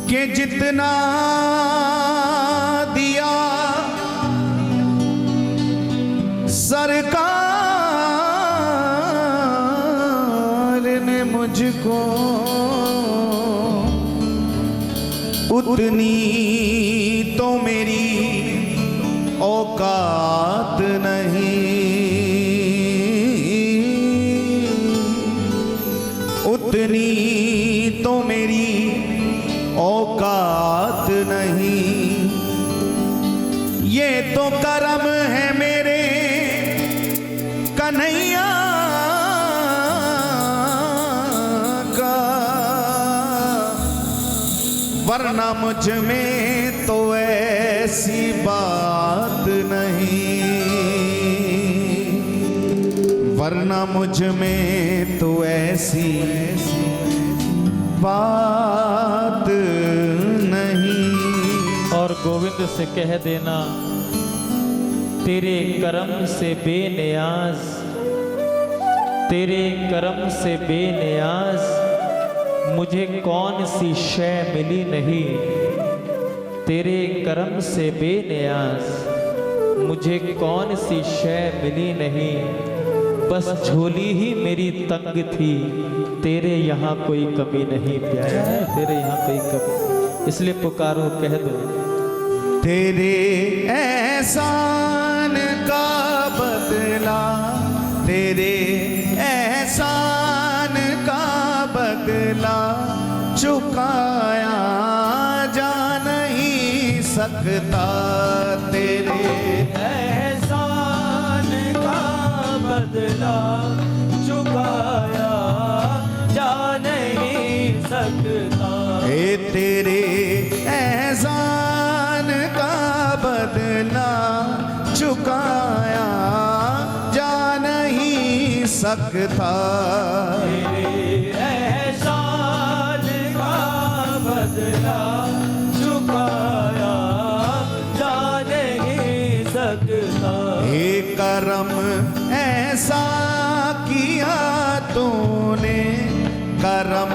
कि जितना दिया सरकार ने मुझको उतनी तो मेरी औकात नहीं, उतनी तो मेरी औकात नहीं। ये तो करम है मेरे कन्हैया का, वरना मुझ में तो ऐसी बात नहीं, वरना मुझ में तो ऐसी बात नहीं। और गोविंद से कह देना, तेरे करम से बेनियाज, तेरे करम से बेनियाज मुझे कौन सी शय मिली नहीं। तेरे करम से बेनियाज मुझे कौन सी शय मिली नहीं। बस झोली ही मेरी तंग थी, तेरे यहाँ कोई कमी नहीं प्यारा, तेरे यहाँ कोई कमी, इसलिए पुकारो कह दो। तेरे एहसान का बदला, तेरे एहसान का बदला चुकाया जा नहीं सकता। तेरे एहसान का बदला चुकाया जा नहीं सकता। तेरे एहसान का बदला चुकाया जा नहीं सकता। तेरे एहसान का बदला चुकाया जा नहीं सकता। हे करम ऐसा किया तूने, करम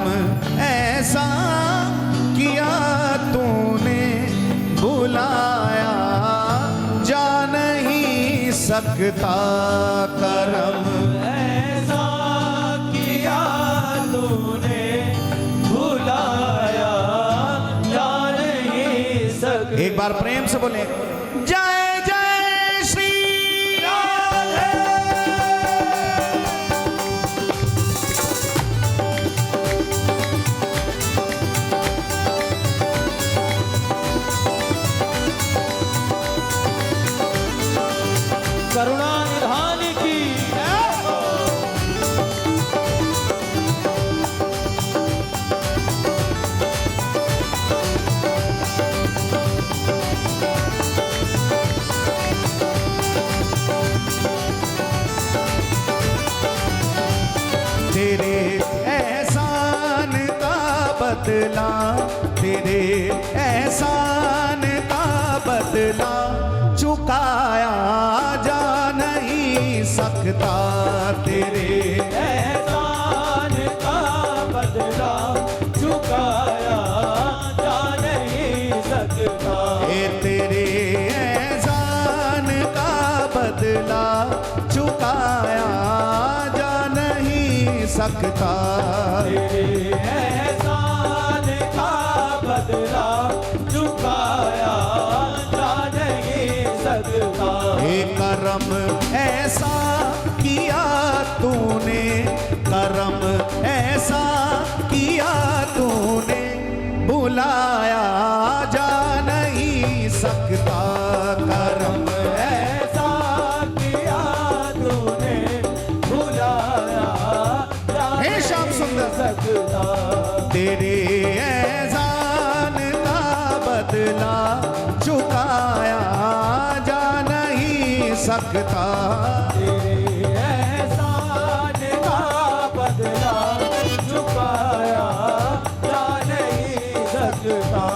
ऐसा किया तूने, बुलाया जा नहीं सकता। करम ऐसा किया तूने, बुलाया जा नहीं सकता। एक बार प्रेम से बोले, जय जय श्री राधे। करुणा निधान की तेरे एहसान का बदला, तेरे एहसान का बदला चुकाया जा नहीं सकता। तेरे एहसान का बदला चुकाया जा नहीं सकता। तेरे एहसान का बदला चुकाया जा नहीं सकता। तेरे एहसान का बदला चुकाया जा नहीं सकता। हे करम ऐसा किया तूने, करम ऐसा किया तूने, बुलाया जा नहीं सकता करम ऐसा किया तूने भुलाया हे श्याम सुंदर सकता तेरे एहसान का बदला चुकाया जा नहीं सकता तेरे एहसान का बदला चुकाया जा नहीं सकता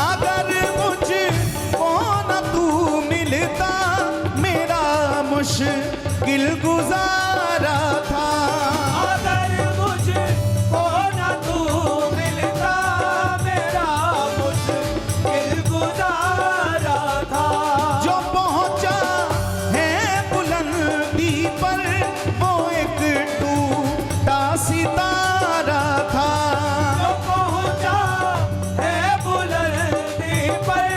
अगर मुझको न तू मिलता मेरा मुश्किल गुजारा था अगर मुझको न तू मिलता मेरा मुश्किल गुजारा था जो पहुंचा है बुलंदी पर वो एक टूटा सितारा था जो पहुंचा है बुलंदी पर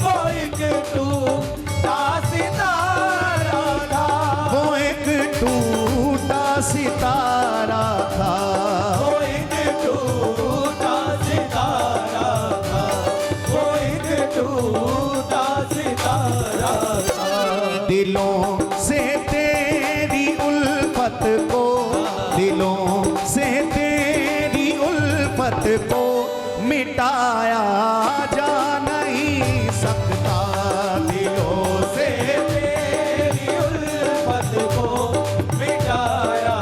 वो एक टूटा सितारा था वो एक टूटा सितारा था वो एक टूटा सितारा था वो एक टूटा सितारा था दिलों से तेरी उल्फत को दिलों से तेरी उल्फत को मिटाया जा नहीं सकता दिलों से तेरी उल्फत को मिटाया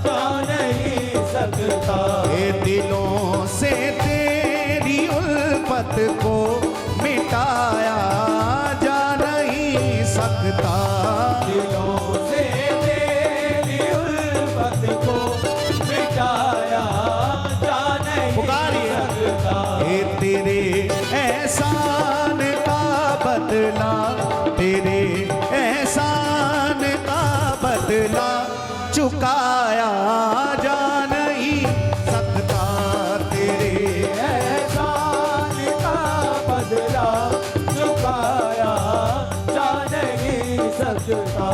जा नहीं सकता ये दिलों से तेरी उल्फत को मिटाया जा नहीं सकता दिलों से तेरी उल्फत को मिटाया जा नहीं पुकारिए। सकता ये तेरे एहसान का बदला तेरे एहसान का बदला चुकाया जा नहीं सकता तेरे एहसान का बदला चुकाया जा नहीं सकता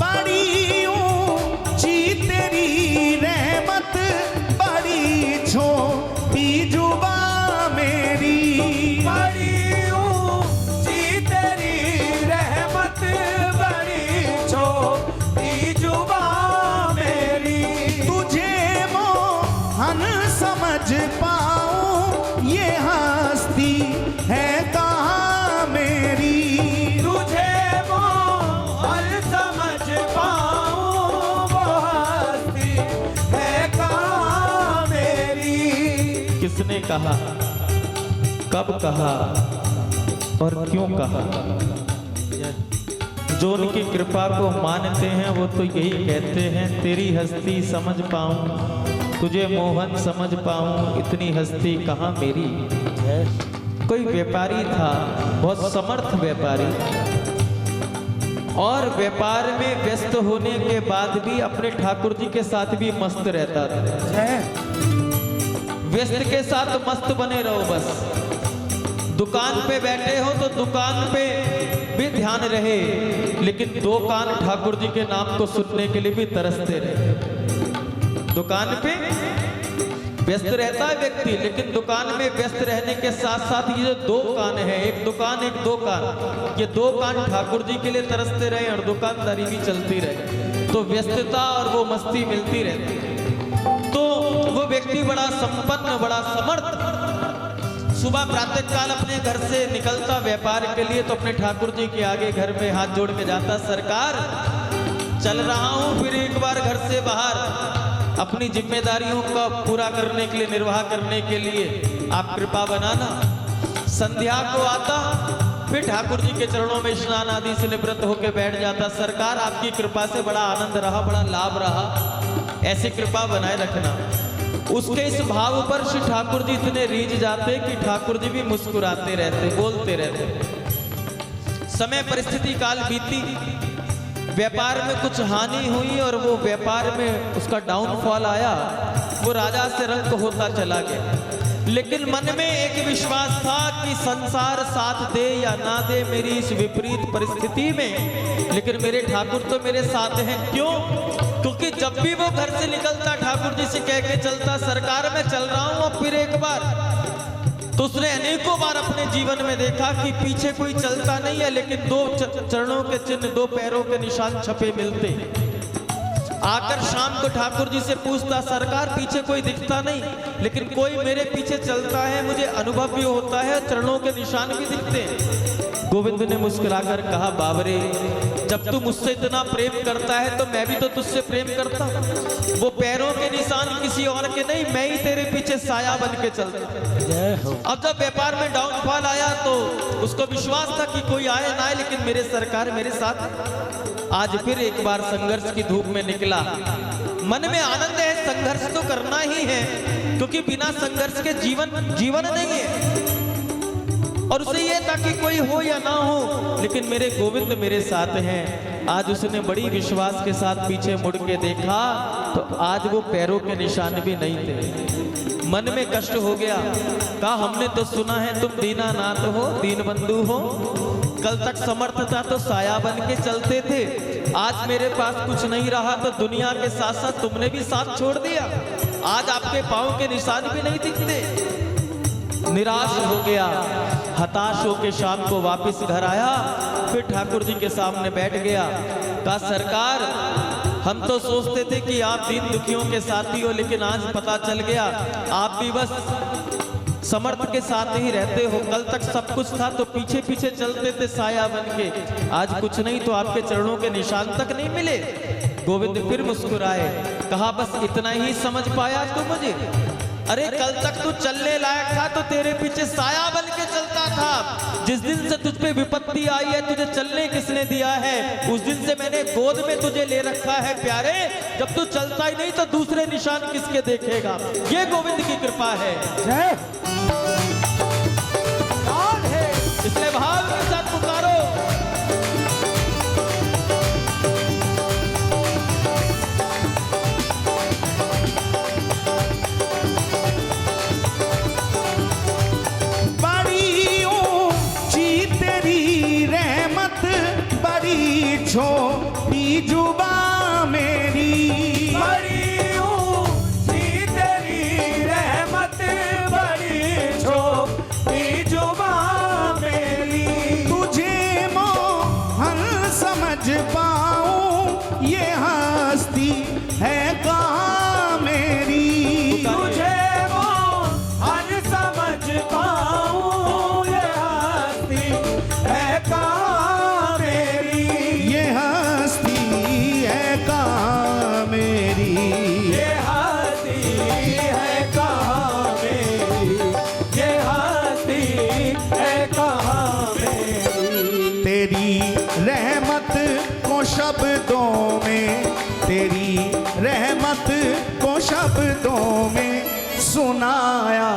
बड़ी ऊंची तेरी रहमत बड़ी छोटी जुबा मेरी बड़ी ऊंची तेरी रहमत बड़ी छोटी जुबा मेरी तुझे मोहन समझ पाऊं ये हस्ती है कहाँ मेरी तुझे मोहन समझ पाऊं वो हस्ती है कहाँ मेरी किसने कहा, कब कहा और क्यों कहा? जो उनकी कृपा को मानते हैं वो तो यही कहते हैं, तेरी हस्ती समझ पाऊं, तुझे मोहन समझ पाऊं, इतनी हस्ती कहाँ मेरी। कोई व्यापारी था, बहुत समर्थ व्यापारी, और व्यापार में व्यस्त होने के बाद भी अपने ठाकुर जी के साथ भी मस्त रहता था। व्यस्त के साथ मस्त बने रहो बस। दुकान पे बैठे हो तो दुकान पे भी ध्यान रहे, लेकिन दो कान ठाकुर जी के नाम को सुनने के लिए भी तरसते रहे। दुकान पे व्यस्त रहता है व्यक्ति, लेकिन दुकान में व्यस्त रहने के साथ साथ ये जो दो कान है, एक दुकान एक दो कान, ये दो कान ठाकुर जी के लिए तरसते रहे और दुकानदारी भी चलती रहे, तो व्यस्तता और वो मस्ती मिलती रहती। तो वो व्यक्ति बड़ा संपन्न, बड़ा समर्थ, सुबह प्रातः काल अपने घर से निकलता व्यापार के लिए, तो अपने ठाकुर जी के आगे घर में हाथ जोड़ के जाता, सरकार चल रहा हूं, फिर एक बार घर से बाहर अपनी जिम्मेदारियों का पूरा करने के लिए, निर्वाह करने के लिए आप कृपा बनाना। संध्या को आता, फिर ठाकुर जी के चरणों में स्नान आदि से निवृत्त होकर बैठ जाता, सरकार आपकी कृपा से बड़ा आनंद रहा, बड़ा लाभ रहा, ऐसी कृपा बनाए रखना। उसके इस भाव पर श्री ठाकुर जी इतने रीझ जाते कि ठाकुर जी भी मुस्कुराते रहते, बोलते रहते। समय परिस्थिति काल बीती, व्यापार में कुछ हानि हुई और वो व्यापार में उसका डाउनफॉल आया, वो राजा से रंक होता चला गया। लेकिन मन में एक विश्वास था कि संसार साथ दे या ना दे मेरी इस विपरीत परिस्थिति में, लेकिन मेरे ठाकुर तो मेरे साथ हैं। क्यों? क्योंकि जब भी वो घर से निकलता ठाकुर जी से कह के चलता, सरकार मैं चल रहा हूं, अब फिर एक बार। तो उसने अनेकों बार अपने जीवन में देखा कि पीछे कोई चलता नहीं है, लेकिन दो चरणों के चिन्ह, दो पैरों के निशान छपे मिलते। आकर शाम को ठाकुर जी से पूछता, सरकार पीछे कोई दिखता नहीं, लेकिन कोई मेरे पीछे चलता है, मुझे अनुभव भी होता है, चरणों के निशान भी दिखते हैं। गोविंद ने मुस्कुराकर कहा, बाबरे जब तू मुझसे इतना प्रेम करता है तो मैं भी तो तुझसे प्रेम करता हूं। वो पैरों के निशान किसी और के नहीं, मैं ही तेरे पीछे साया बन के चलता। अब जब व्यापार में डाउनफॉल आया तो उसको विश्वास था कि कोई आए ना आए, लेकिन मेरे सरकार मेरे साथ। आज फिर एक बार संघर्ष की धूप में निकला, मन में आनंद है, संघर्ष तो करना ही है, क्योंकि बिना संघर्ष के जीवन नहीं है। और उसे ये था कि कोई हो या ना हो, लेकिन मेरे गोविंद मेरे साथ हैं। आज उसने बड़ी विश्वास के साथ पीछे मुड़ के देखा तो आज वो पैरों के निशान भी नहीं थे। मन में कष्ट हो गया, कहा हमने तो सुना है तुम दीनानाथ हो, दीन बंधु हो, कल तक समर्थ था तो साया बन के चलते थे, आज मेरे पास कुछ नहीं रहा तो दुनिया के साथ साथ तुमने भी साथ छोड़ दिया, आज आपके पाँव के निशान भी नहीं दिखते। निराश हो गया, हताश होकर शाम को वापस घर आया, फिर ठाकुर जी के सामने बैठ गया, कहा सरकार हम तो सोचते थे कि आप दीन दुखियों के साथी हो, लेकिन आज पता चल गया आप भी बस समर्थ के साथ ही रहते हो। कल तक सब कुछ था तो पीछे पीछे चलते थे साया बन के, आज कुछ नहीं तो आपके चरणों के निशान तक नहीं मिले। गोविंद फिर मुस्कुराए, कहा बस इतना ही समझ पाया तू मुझे? अरे कल तक तू चलने लायक था तो तेरे पीछे साया बन के चलता था, जिस दिन से तुझ पे विपत्ति आई है तुझे चलने किसने दिया है? उस दिन से मैंने गोद में तुझे ले रखा है प्यारे, जब तू चलता ही नहीं तो दूसरे निशान किसके देखेगा? ये गोविंद की कृपा है, इसलिए भाव के साथ पुकारो। छोटी जुबा मेरी, बड़ी ऊंची तेरी रहमत, बड़ी छोटी जुबा मेरी, तुझे मोहन समझ पाऊं ये हस्ती है कहाँ मेरी, तुझे मोहन समझ पाऊं ये हस्ती है कहाँ शब्दों में, तेरी रहमत को शब्दों में सुनाया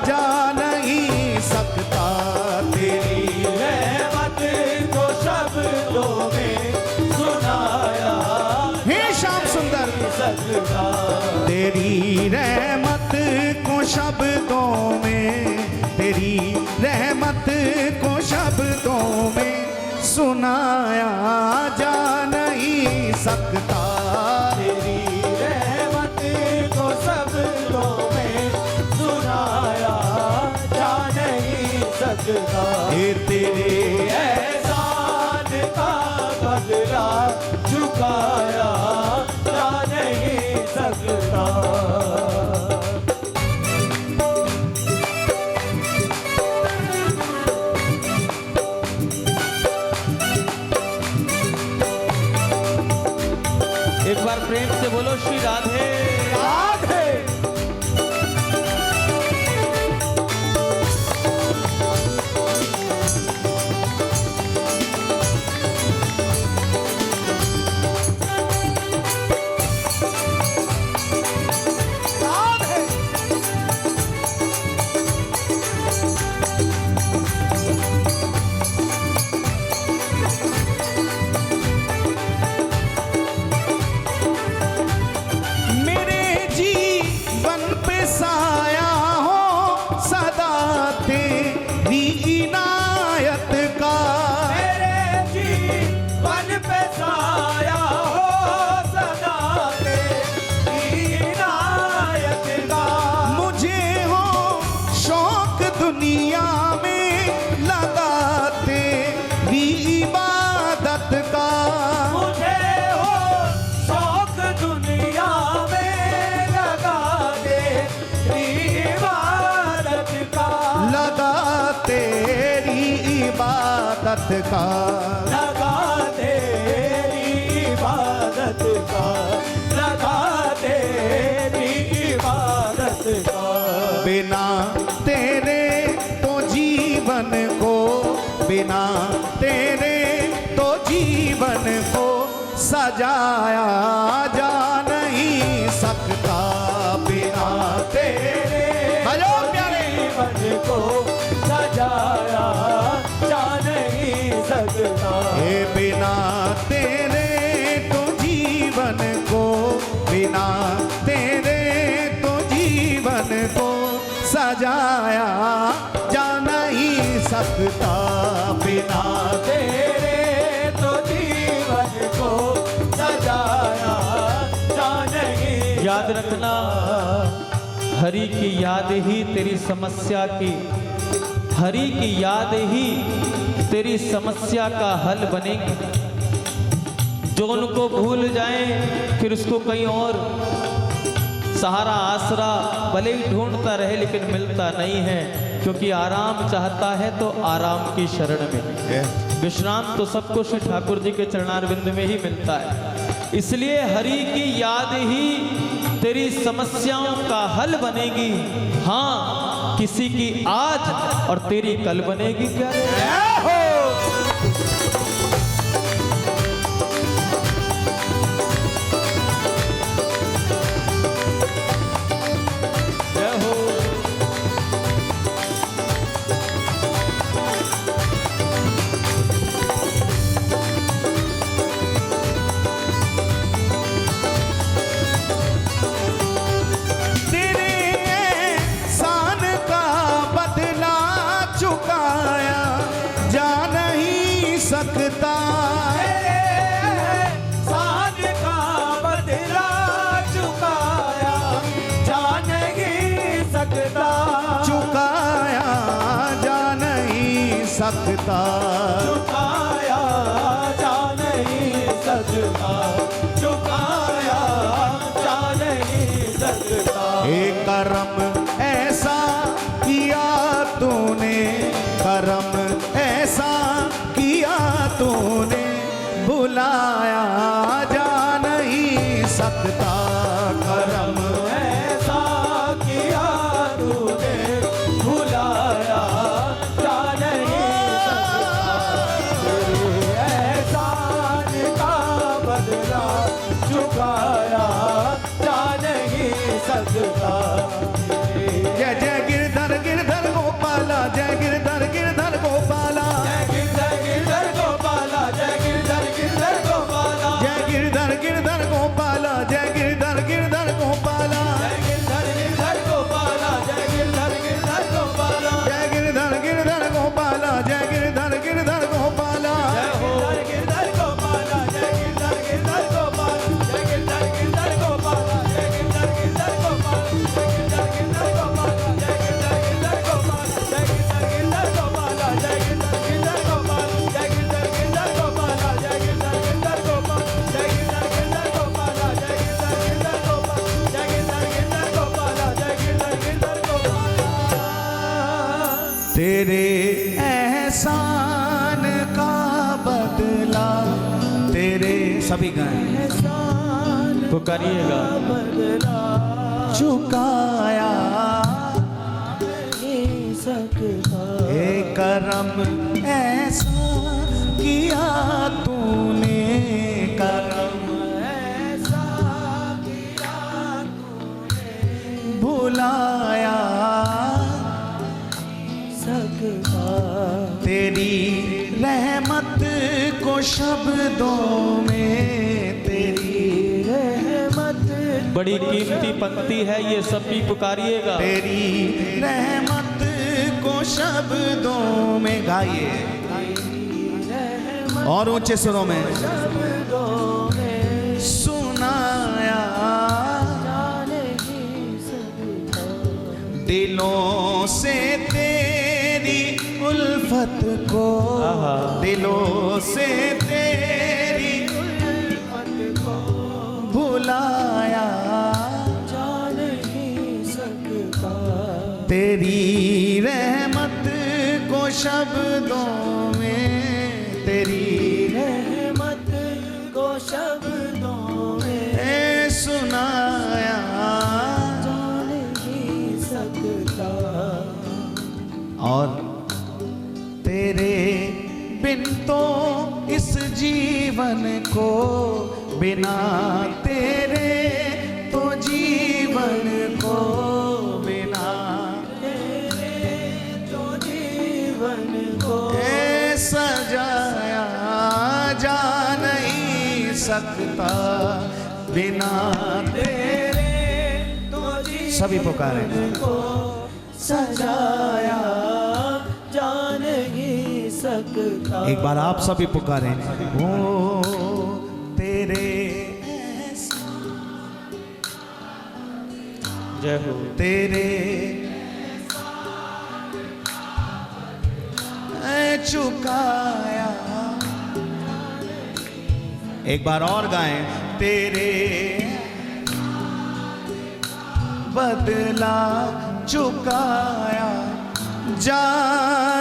जा नहीं सकता, तेरी रहमत को शब्दों में सुनाया हे श्याम सुंदर सकता, तेरी रहमत को शब्दों में, तेरी रहमत को शब्दों में सुनाया जा नहीं सकता, तेरी रहमत को शब्दों में हे तेरे एहसान का बदला चुकाया जा नहीं सकता। एक बार प्रेम से बोलो श्री राधे। राधे राधे मेरे जीवन पे साया हो सदा तेरी इनायत का। मेरे जीवन पे साया हो सदा तेरी इनायत का। मुझे हो शौक दुनिया में लगा तेरी इबादत का। मुझे हो शौक दुनिया में लगा दे इबादत का। लगा तेरी इबादत का। लगा तेरी इबादत का। लगा तेरी इबादत का। बिना तेरे तो जीवन को, बिना तेरे तो जीवन को सजाया जा नहीं सकता। बिना तेरे हेलो प्यारे जीवन को सजाया जा नहीं सकता। हे बिना तेरे तो जीवन को, बिना तेरे तो जीवन को सजाया जा नहीं सकता। बिना तेरे तो जीवन को सजाया जा नहीं। याद रखना, हरि की याद ही तेरी समस्या की, हरि की याद ही तेरी समस्या का हल बनेगी। जो उनको भूल जाए फिर उसको कहीं और सहारा आसरा भले ही ढूंढता रहे लेकिन मिलता नहीं है, क्योंकि आराम चाहता है तो आराम की शरण में। विश्राम तो सबको श्री ठाकुर जी के चरणारविंद में ही मिलता है। इसलिए हरि की याद ही तेरी समस्याओं का हल बनेगी। हाँ, किसी की आज और तेरी कल बनेगी क्या? जय हो। तेरे एहसान का बदला चुकाया जा नहीं सकता। साज का बदला चुकाया जा नहीं सकता। चुकाया जा नहीं सकता। चुकाया जा नहीं सकता। चुकाया जा नहीं सकता। एक करम ऐसा किया तूने, करम ऐसा किया तूने, भुलाया जा नहीं सकता। करम ऐसा किया तूने भुलाया जा नहीं सकता। तेरे एहसान का बदला चुकाया जा नहीं सकता। जय जय गिरधर गिरधर गोपाला, जय गिरधर गिरधर गोपाला, जय गिरधर गिरधर गोपाला। जय गिरधर गिरधर गोपाला। जय एहसान का बदला तेरे, सभी गाएं, पुकारिएगा। बदला चुकाया नहीं सकता। हे करम ऐसा किया तूने, करम ऐसा किया तूने भुलाया सकता। तेरी रहमत को शब्दों में, तेरी रहमत बड़ी कीमती पंक्ति है ये, सब भी पुकारिएगा। तेरी रहमत को शब्दों में गाइए और ऊंचे सुरों में शब्दों में सुनाया, जा नहीं सकता। दिलों से तेरी उल्फत को, आहा। दिलों से तेरी उल्फत को भुलाया, जा नहीं सकता। तेरी रहमत को शब्दों में, तेरी रहमत को शब्दों में सुनाया। जा नहीं सकता। और तेरे बिन तो इस जीवन को, बिना तेरे तो जीवन को, बिना तो जीवन को सजाया जा नहीं सकता, बिना तेरे। तो जीवन सभी पुकारे को सजाया जा नहीं सकता। एक बार आप सभी पुकारें, वो तेरे जय हो। तेरे चुकाया। एक बार और गाएं, तेरे बदला चुकाया जा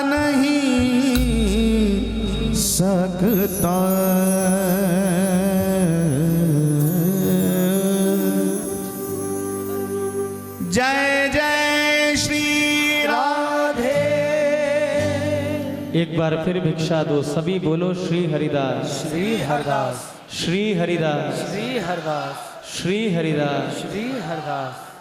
नहीं सकता। जय जय श्री राधे। एक बार फिर भिक्षा दो, सभी बोलो श्री हरिदास, श्री हरदास, श्री हरिदास, श्री हरदास, श्री हरिदास। श्री हरदास।